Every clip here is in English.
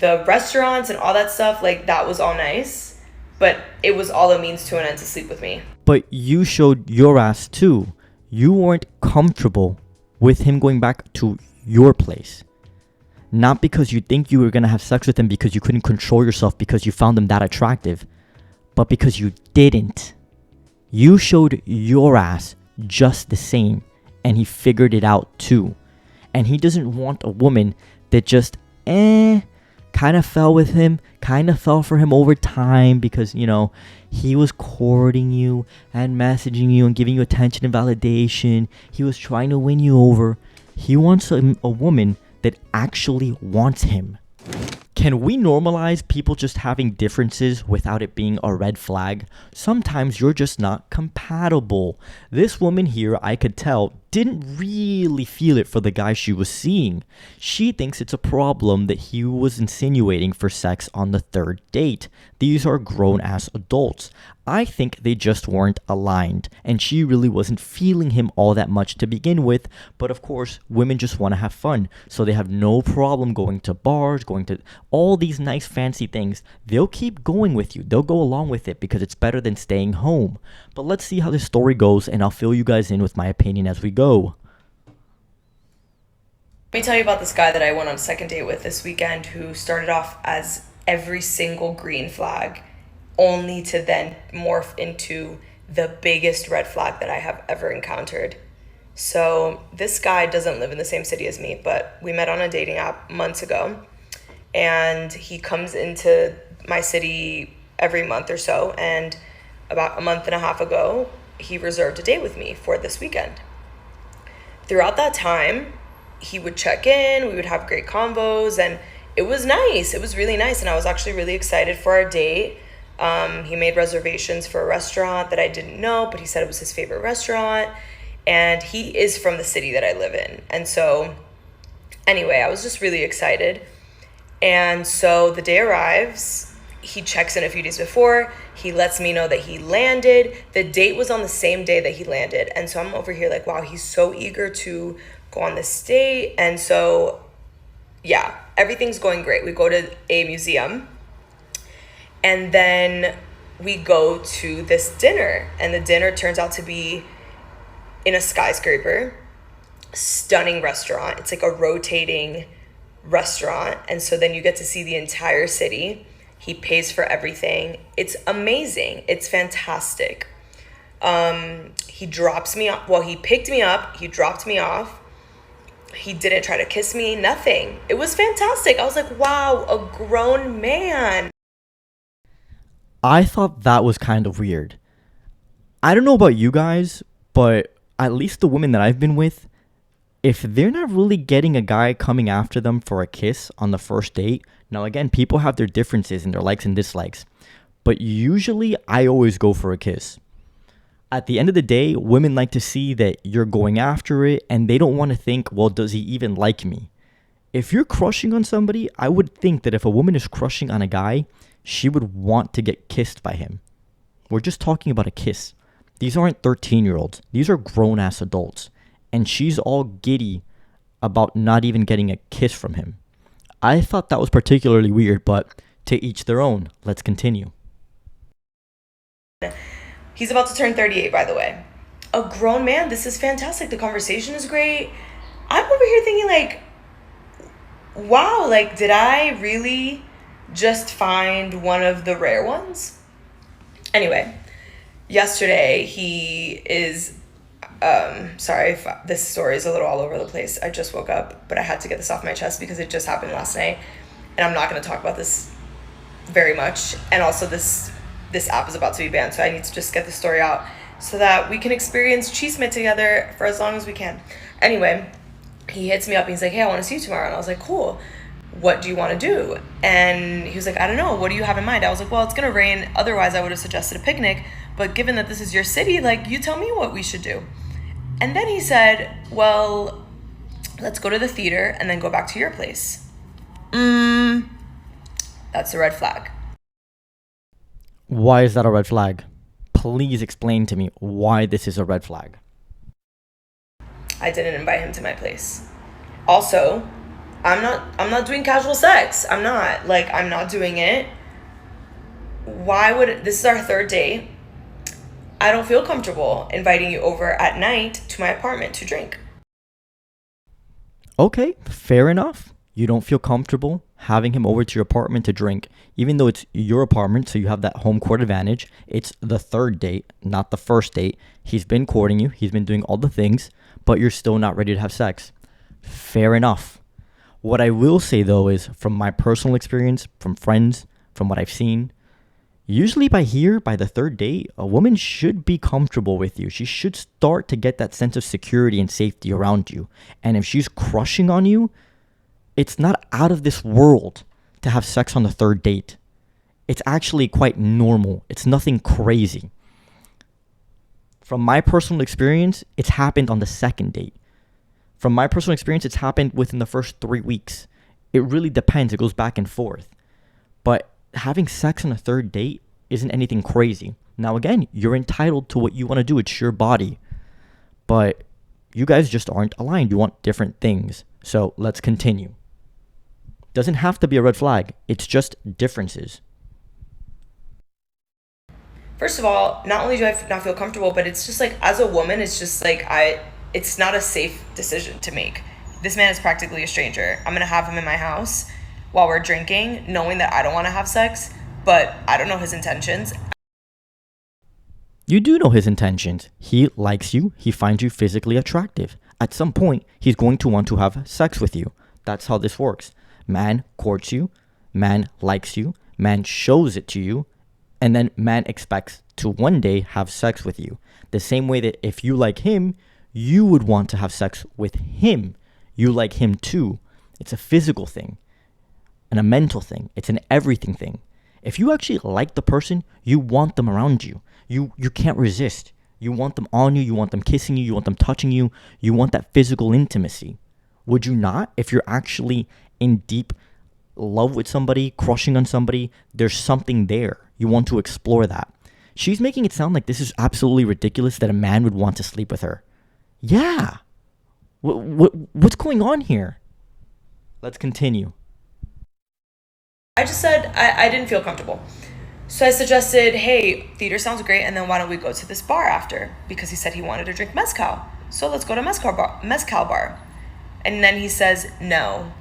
the restaurants and all that stuff, like, that was all nice, but it was all a means to an end to sleep with me. But you showed your ass too. You weren't comfortable with him going back to your place. Not because you think you were going to have sex with him because you couldn't control yourself because you found him that attractive, but because you didn't. You showed your ass just the same, and he figured it out too. And he doesn't want a woman that just, kind of fell with him, kind of fell for him over time because, he was courting you and messaging you and giving you attention and validation. He was trying to win you over. He wants a woman that actually wants him. Can we normalize people just having differences without it being a red flag? Sometimes you're just not compatible. This woman here, I could tell, didn't really feel it for the guy she was seeing. She thinks it's a problem that he was insinuating for sex on the third date. These are grown-ass adults. I think they just weren't aligned, and she really wasn't feeling him all that much to begin with, but of course, women just want to have fun, so they have no problem going to bars, going to all these nice fancy things. They'll keep going with you. They'll go along with it because it's better than staying home. But let's see how this story goes, and I'll fill you guys in with my opinion as we go. Let me tell you about this guy that I went on a second date with this weekend who started off as every single green flag, only to then morph into the biggest red flag that I have ever encountered. So this guy doesn't live in the same city as me, but we met on a dating app months ago, and he comes into my city every month or so, and about a month and a half ago, he reserved a date with me for this weekend. Throughout that time, he would check in, we would have great convos, and it was nice. It was really nice, and I was actually really excited for our date. He made reservations for a restaurant that I didn't know, but he said it was his favorite restaurant, and he is from the city that I live in. And so, anyway, I was just really excited. And so the day arrives, he checks in a few days before, he lets me know that he landed. The date was on the same day that he landed, and so I'm over here like, wow, he's so eager to go on this date. And so, yeah, everything's going great. We go to a museum, and then we go to this dinner, and the dinner turns out to be in a skyscraper, stunning restaurant. It's like a rotating restaurant, and so then you get to see the entire city. He pays for everything. It's amazing. It's fantastic. He drops me off. Well, he picked me up. He dropped me off. He didn't try to kiss me, nothing. It was fantastic. I was like, wow, a grown man. I thought that was kind of weird. I don't know about you guys, but at least the women that I've been with, if they're not really getting a guy coming after them for a kiss on the first date, now again, people have their differences and their likes and dislikes, but usually I always go for a kiss. At the end of the day, women like to see that you're going after it, and they don't want to think, well, does he even like me? If you're crushing on somebody, I would think that if a woman is crushing on a guy, she would want to get kissed by him. We're just talking about a kiss. These aren't 13-year-olds. These are grown-ass adults. And she's all giddy about not even getting a kiss from him. I thought that was particularly weird, but to each their own. Let's continue. He's about to turn 38, by the way. A grown man, this is fantastic. The conversation is great. I'm over here thinking like, wow, like, did I really just find one of the rare ones? Anyway, yesterday he is, sorry if this story is a little all over the place. I just woke up, but I had to get this off my chest because it just happened last night, and I'm not going to talk about this very much. And also this app is about to be banned, so I need to just get the story out so that we can experience Chisme together for as long as we can. Anyway, he hits me up and he's like, hey, I want to see you tomorrow. And I was like, cool. What do you want to do? And he was like, I don't know. What do you have in mind? I was like, well, it's going to rain. Otherwise, I would have suggested a picnic. But given that this is your city, like, you tell me what we should do. And then he said, well, let's go to the theater and then go back to your place. That's a red flag. Why is that a red flag? Please explain to me why this is a red flag. I didn't invite him to my place. Also, I'm not doing casual sex. I'm not. Like, I'm not doing it. Why would this is our third date? I don't feel comfortable inviting you over at night to my apartment to drink. Okay, fair enough. You don't feel comfortable having him over to your apartment to drink, even though it's your apartment, so you have that home court advantage. It's the third date, not the first date. He's been courting you, he's been doing all the things, but you're still not ready to have sex. Fair enough. What I will say though is, from my personal experience, from friends, from what I've seen, usually by the third date, a woman should be comfortable with you. She should start to get that sense of security and safety around you. And if she's crushing on you, it's not out of this world to have sex on the third date. It's actually quite normal. It's nothing crazy. From my personal experience, it's happened on the second date. From my personal experience, it's happened within the first 3 weeks. It really depends. It goes back and forth. But having sex on a third date isn't anything crazy. Now, again, you're entitled to what you want to do. It's your body. But you guys just aren't aligned. You want different things. So let's continue. Doesn't have to be a red flag. It's just differences. First of all, not only do I not feel comfortable, but it's just like, as a woman, it's just like, it's not a safe decision to make. This man is practically a stranger. I'm gonna have him in my house while we're drinking, knowing that I don't want to have sex, but I don't know his intentions. You do know his intentions. He likes you. He finds you physically attractive. At some point, he's going to want to have sex with you. That's how this works. Man courts you. Man likes you. Man shows it to you. And then man expects to one day have sex with you. The same way that if you like him, you would want to have sex with him. You like him too. It's a physical thing and a mental thing. It's an everything thing. If you actually like the person, you want them around you. You can't resist. You want them on you. You want them kissing you. You want them touching you. You want that physical intimacy. Would you not? If you're actually in deep love with somebody, crushing on somebody, there's something there. You want to explore that. She's making it sound like this is absolutely ridiculous that a man would want to sleep with her. Yeah. What's going on here? Let's continue. I just said I didn't feel comfortable. So I suggested, hey, theater sounds great, and then why don't we go to this bar after? Because he said he wanted to drink mezcal. So let's go to mezcal bar. And then he says, no,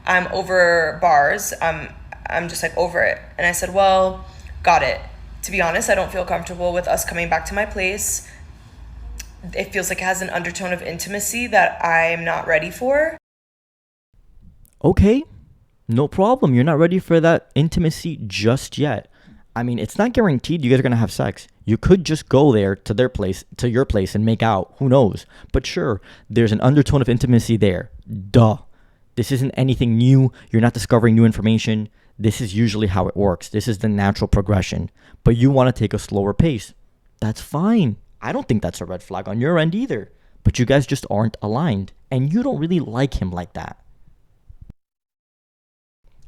I'm over bars. I'm just like over it. And I said, well, got it. To be honest, I don't feel comfortable with us coming back to my place. It feels like it has an undertone of intimacy that I'm not ready for. Okay, no problem. You're not ready for that intimacy just yet. I mean, it's not guaranteed you guys are going to have sex. You could just go there to their place, to your place, and make out. Who knows? But sure, there's an undertone of intimacy there. Duh. This isn't anything new. You're not discovering new information. This is usually how it works. This is the natural progression. But you want to take a slower pace. That's fine. I don't think that's a red flag on your end either. But you guys just aren't aligned. And you don't really like him like that.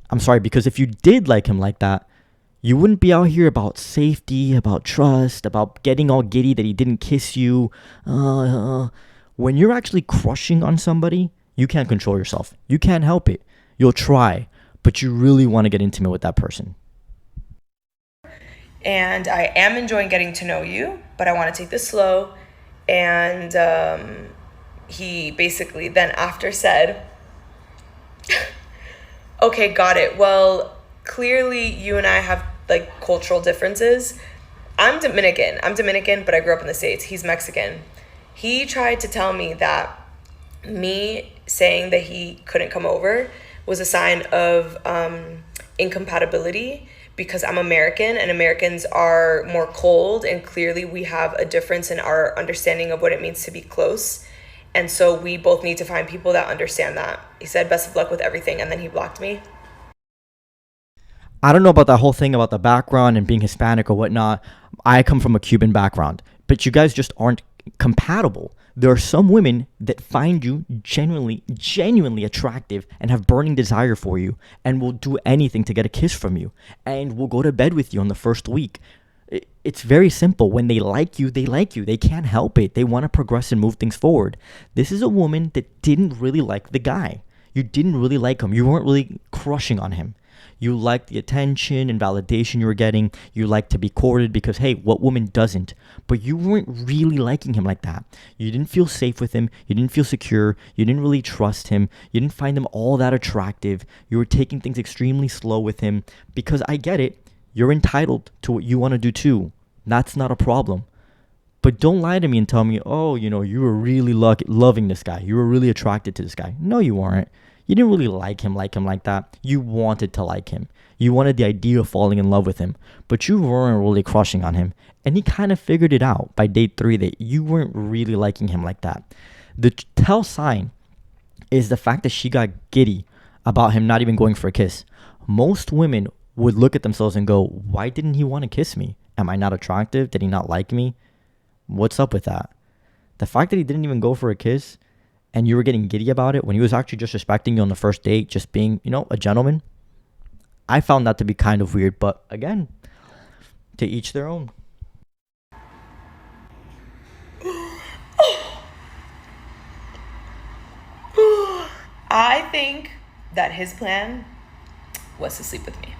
I'm sorry, because if you did like him like that, you wouldn't be out here about safety, about trust, about getting all giddy that he didn't kiss you. When you're actually crushing on somebody, you can't control yourself. You can't help it. You'll try, but you really want to get intimate with that person. And I am enjoying getting to know you, but I want to take this slow. And he basically then after said, okay, got it. Well, clearly you and I have like cultural differences. I'm Dominican, but I grew up in the States. He's Mexican. He tried to tell me that me saying that he couldn't come over was a sign of incompatibility because I'm American and Americans are more cold, and clearly we have a difference in our understanding of what it means to be close. And so we both need to find people that understand that. He said, best of luck with everything, and then he blocked me. I don't know about that whole thing about the background and being Hispanic or whatnot. I come from a Cuban background, but you guys just aren't compatible. There are some women that find you genuinely attractive and have burning desire for you and will do anything to get a kiss from you and will go to bed with you on the first week. It's very simple. When they like you, they like you. They can't help it. They want to progress and move things forward. This is a woman that didn't really like the guy. You didn't really like him. You weren't really crushing on him. You liked the attention and validation you were getting. You liked to be courted because, hey, what woman doesn't? But you weren't really liking him like that. You didn't feel safe with him. You didn't feel secure. You didn't really trust him. You didn't find him all that attractive. You were taking things extremely slow with him because I get it. You're entitled to what you want to do too. That's not a problem. But don't lie to me and tell me, oh, you were really loving this guy. You were really attracted to this guy. No, you weren't. You didn't really like him like that. You wanted to like him. You wanted the idea of falling in love with him. But you weren't really crushing on him. And he kind of figured it out by date 3 that you weren't really liking him like that. The tell sign is the fact that she got giddy about him not even going for a kiss. Most women would look at themselves and go, why didn't he want to kiss me? Am I not attractive? Did he not like me? What's up with that? The fact that he didn't even go for a kiss and you were getting giddy about it when he was actually just respecting you on the first date, just being, a gentleman, I found that to be kind of weird. But again, to each their own. I think that his plan was to sleep with me.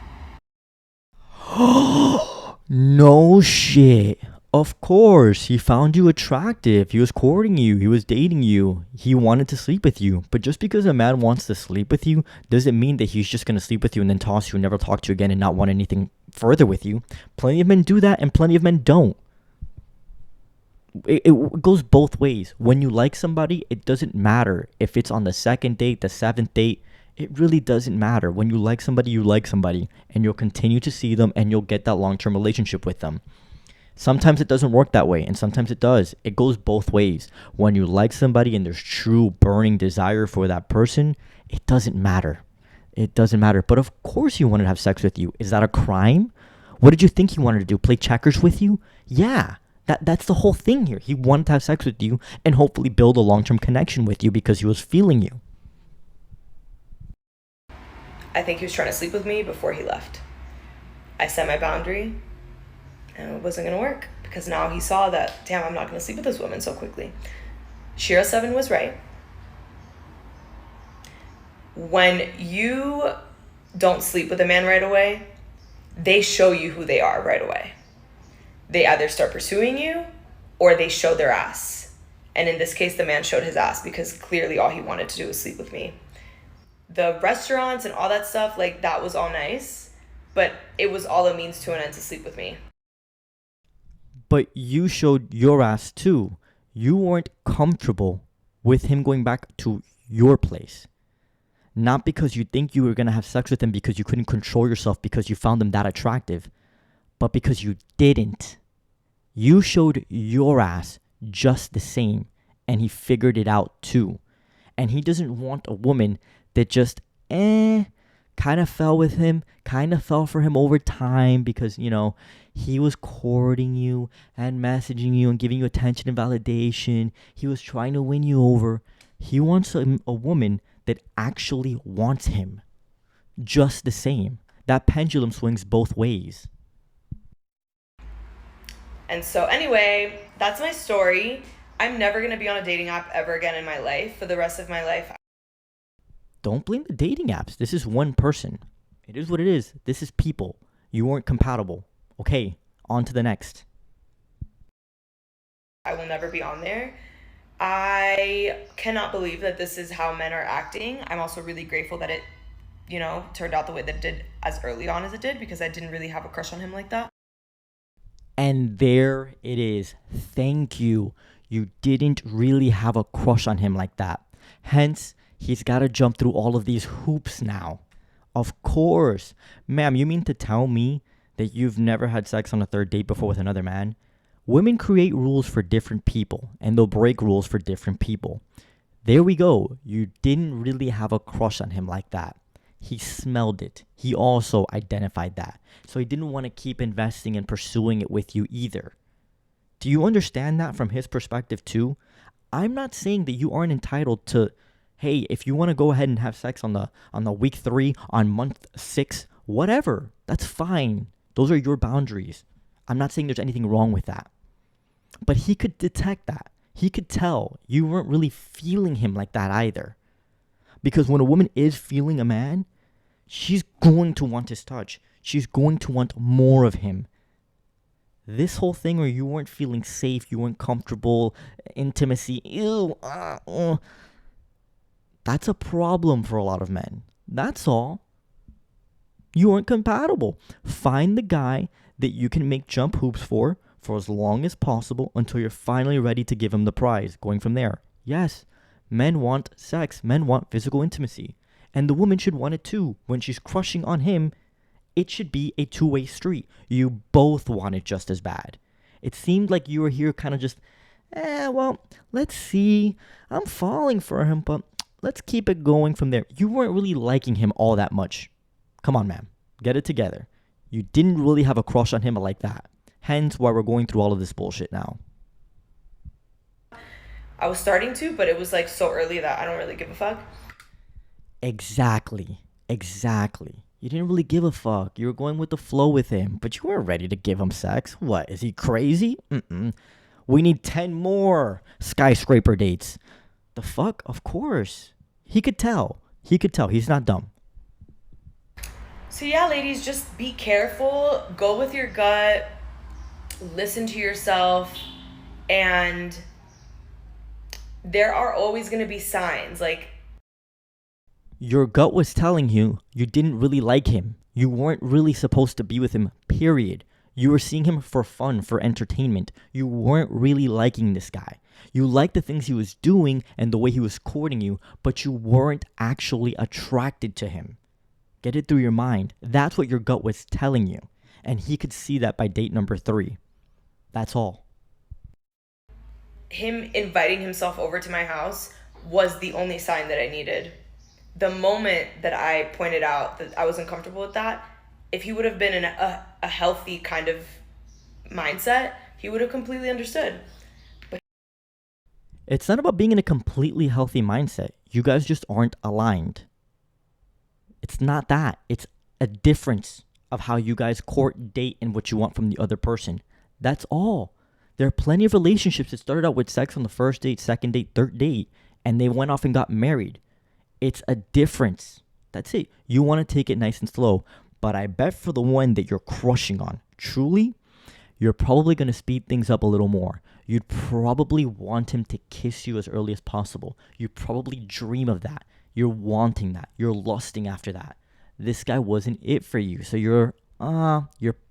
No shit. Of course, he found you attractive. He was courting you. He was dating you. He wanted to sleep with you. But just because a man wants to sleep with you doesn't mean that he's just going to sleep with you and then toss you and never talk to you again and not want anything further with you. Plenty of men do that and plenty of men don't. It goes both ways. When you like somebody, it doesn't matter if it's on the second date, the 7th date. It really doesn't matter. When you like somebody, and you'll continue to see them and you'll get that long-term relationship with them. Sometimes it doesn't work that way, and sometimes it does. It goes both ways. When you like somebody and there's true burning desire for that person, it doesn't matter. It doesn't matter. But of course he wanted to have sex with you. Is that a crime? What did you think he wanted to do? Play checkers with you? Yeah. That's the whole thing here. He wanted to have sex with you and hopefully build a long-term connection with you because he was feeling you. I think he was trying to sleep with me before he left. I set my boundary, and it wasn't going to work because now he saw that, damn, I'm not going to sleep with this woman so quickly. Shira 7 was right. When you don't sleep with a man right away, they show you who they are right away. They either start pursuing you or they show their ass. And in this case, the man showed his ass because clearly all he wanted to do was sleep with me. The restaurants and all that stuff, that was all nice, but it was all a means to an end to sleep with me. But you showed your ass too. You weren't comfortable with him going back to your place. Not because you think you were going to have sex with him because you couldn't control yourself because you found him that attractive, but because you didn't. You showed your ass just the same, and he figured it out too. And he doesn't want a woman that just, kind of fell with him, kind of fell for him over time because, he was courting you and messaging you and giving you attention and validation. He was trying to win you over. He wants a woman that actually wants him just the same. That pendulum swings both ways. And so anyway, that's my story. I'm never going to be on a dating app ever again in my life for the rest of my life. Don't blame the dating apps. This is one person. It is what it is. This is people. You weren't compatible. Okay, on to the next. I will never be on there. I cannot believe that this is how men are acting. I'm also really grateful that it, turned out the way that it did as early on as it did because I didn't really have a crush on him like that. And there it is. Thank you. You didn't really have a crush on him like that. Hence, he's got to jump through all of these hoops now. Of course. Ma'am, you mean to tell me that you've never had sex on a third date before with another man? Women create rules for different people, and they'll break rules for different people. There we go. You didn't really have a crush on him like that. He smelled it. He also identified that. So he didn't want to keep investing and pursuing it with you either. Do you understand that from his perspective too? I'm not saying that you aren't entitled to, hey, if you want to go ahead and have sex on the week 3, on month 6, whatever. That's fine. Those are your boundaries. I'm not saying there's anything wrong with that. But he could detect that. He could tell you weren't really feeling him like that either. Because when a woman is feeling a man, she's going to want his touch. She's going to want more of him. This whole thing where you weren't feeling safe, you weren't comfortable, intimacy, that's a problem for a lot of men. That's all. You weren't compatible. Find the guy that you can make jump hoops for as long as possible until you're finally ready to give him the prize. Going from there. Yes, men want sex. Men want physical intimacy. And the woman should want it too. When she's crushing on him, it should be a two-way street. You both want it just as bad. It seemed like you were here kind of just, well, let's see. I'm falling for him, but let's keep it going from there. You weren't really liking him all that much. Come on, man. Get it together. You didn't really have a crush on him like that. Hence why we're going through all of this bullshit now. I was starting to, but it was like so early that I don't really give a fuck. Exactly. You didn't really give a fuck. You were going with the flow with him, but you weren't ready to give him sex. What, is he crazy? We need 10 more skyscraper dates. The fuck? Of course. He could tell. He's not dumb. So yeah, ladies, just be careful. Go with your gut. Listen to yourself. And there are always going to be signs. Like, your gut was telling you didn't really like him. You weren't really supposed to be with him, period. You were seeing him for fun, for entertainment. You weren't really liking this guy. You liked the things he was doing and the way he was courting you, but you weren't actually attracted to him. Get it through your mind. That's what your gut was telling you. And he could see that by date number 3. That's all. him inviting himself over to my house was the only sign that I needed. The moment that I pointed out that I was uncomfortable with that, if he would have been in a healthy kind of mindset, he would have completely understood. But it's not about being in a completely healthy mindset. You guys just aren't aligned. It's not that. It's a difference of how you guys court, date, and what you want from the other person. That's all. There are plenty of relationships that started out with sex on the first date, second date, third date, and they went off and got married. It's a difference. That's it. You want to take it nice and slow. But I bet for the one that you're crushing on, truly, you're probably going to speed things up a little more. You'd probably want him to kiss you as early as possible. You probably dream of that. You're wanting that. You're lusting after that. This guy wasn't it for you. So you're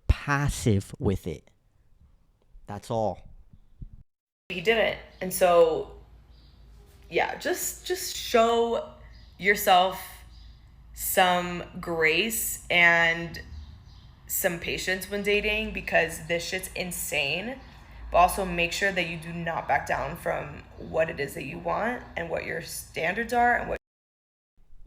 passive with it. That's all. he didn't. And so, yeah, just show yourself some grace and some patience when dating, because this shit's insane. But also make sure that you do not back down from what it is that you want and what your standards are.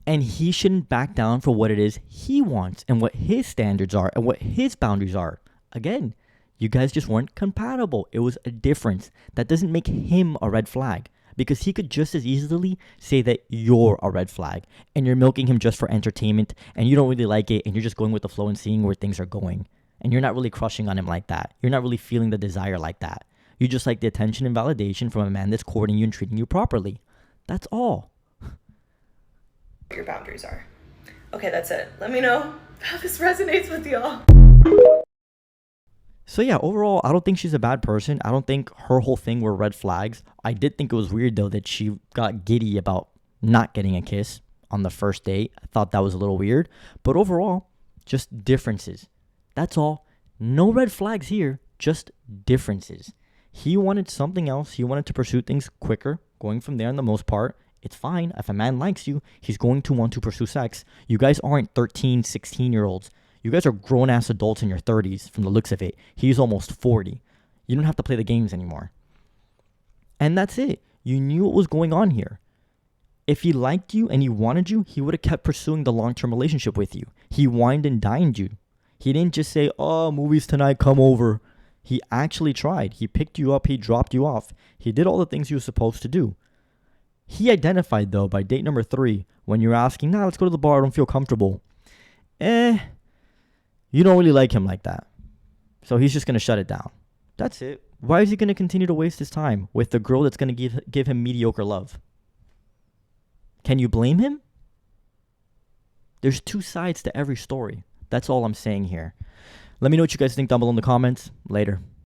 And he shouldn't back down for what it is he wants and what his standards are and what his boundaries are. Again, you guys just weren't compatible. It was a difference. That doesn't make him a red flag, because he could just as easily say that you're a red flag and you're milking him just for entertainment and you don't really like it and you're just going with the flow and seeing where things are going. And you're not really crushing on him like that. You're not really feeling the desire like that. You just like the attention and validation from a man that's courting you and treating you properly. That's all. Your boundaries are. Okay, that's it. Let me know how this resonates with y'all. So yeah, overall, I don't think she's a bad person. I don't think her whole thing were red flags. I did think it was weird, though, that she got giddy about not getting a kiss on the first date. I thought that was a little weird. But overall, just differences. That's all. No red flags here, just differences. He wanted something else. He wanted to pursue things quicker, going from there in the most part. It's fine. If a man likes you, he's going to want to pursue sex. You guys aren't 13, 16-year-olds. You guys are grown-ass adults in your 30s from the looks of it. He's almost 40. You don't have to play the games anymore. And that's it. You knew what was going on here. If he liked you and he wanted you, he would have kept pursuing the long-term relationship with you. He wined and dined you. He didn't just say, oh, movies tonight, come over. He actually tried. He picked you up. He dropped you off. He did all the things he was supposed to do. He identified, though, by date number 3, when you're asking, let's go to the bar, I don't feel comfortable. You don't really like him like that. So he's just going to shut it down. That's it. Why is he going to continue to waste his time with the girl that's going to give him mediocre love? Can you blame him? There's two sides to every story. That's all I'm saying here. Let me know what you guys think down below in the comments. Later.